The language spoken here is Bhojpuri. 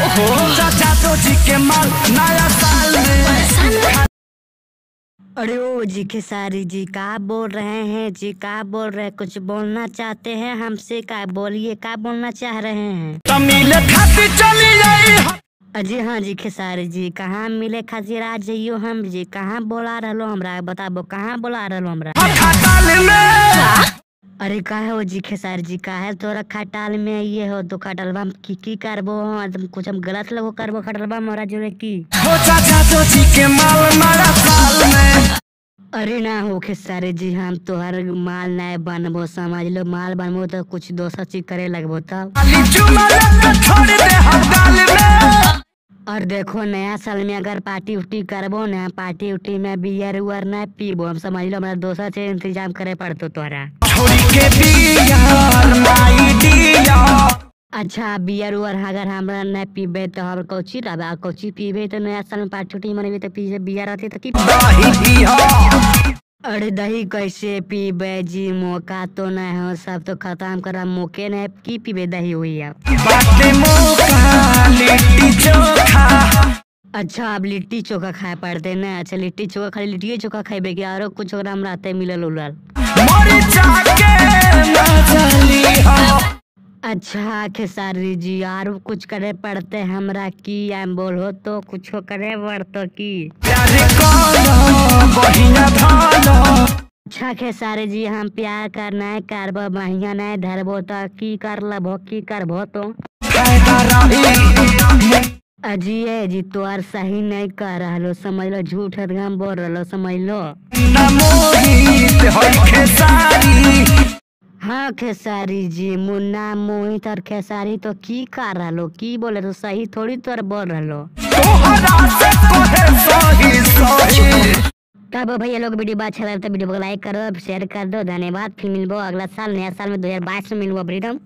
हो चाचा तो जी के माल नया साल में। अरे ओ जी खेसारी जी का बोल रहे हैं जी, का बोल रहे हैं? कुछ बोलना चाहते हैं हमसे? का बोलिए, का बोलना चाह रहे हैं? तमिल खाती चली आई। अजी हाँ जी खेसारी जी, कहाँ मिले खातिर आ जाइयो हम जी। कहाँ बोला रहलो हमरा, बताबो कहाँ बोला रहलो हमरा? खटाल में। अरे का है ओ जी खेसारी जी, का है तोरा खटाल में ये हो तो खटलबा में की करबो? तुम कुछ हम गलत लगो करबो खटलबा मोरा जोरे की? हो चाचा तो जी के माल नया साल में। अरे ना हो खेसारी जी, हम तोहर माल नए बनबो, समझ लो। माल बनबो तो कुछ दोसर चीज करे लगबो तब। छोड़ दे हम गाल में। और देखो नया साल में अगर पार्टी उटी करबो ना, पार्टी उटी में बियर उयर ना पीबो, हम समझ लो। हमरा दोसर चीज इंतजाम करे पड़तो तोरा। छोड़ी के बियर माई डियर। अच्छा बियर उयर अगर हमरा न पीबे तो हम कोची रहबे? कोची पीबे तो नया साल में पार्टी उटी मनबे तो पीबे बियर रहते तो की? दही पिया। अरे दही कैसे पीबे जी? मौका तो नहीं हो, सब तो खत्म करा, मौके नहीं की पीबे दही हुई अब। बाटे मौका लिट्टी चोखा। अच्छा अब लिट्टी चोखा खाए पड़ते ना? अच्छा लिट्टी चोखा खाली लिट्टी चोखा खाइबे कि आरो कुछ ओकरा में रहते मिलल उलल? मोरी जाके ना चली हो। अच्छा खेसारी जी आरो कुछ करे पड़ते हमरा की? एम बोलो तो कुछ करे पड़तो की? प्यार करो बढ़िया धानो। अच्छा खेसारी जी हम प्यार करना है करबो, बढ़िया नहीं धरबो तो की कर लबो, की करबो तो? फायदा रही। अजिए जी तोर सही नहीं कर रहलो, समझ लो। झूठ हम बोल रहलो, समझ लो। ना मोहित होई खेसारी। हाँ खेसारी जी, मुन्ना मोहित और खेसारी तो की कर रहलो? की बोले तो सही थोड़ी तोर बोल रहलो। तोहरा से कहे सही सही। तब भैया लोग वीडियो अच्छा लगे तो वीडियो को लाइक करो, शेयर कर दो। धन्यवाद। फिर मिलबो अगला साल नया साल में 2022 में मिलबो फ्रीडम।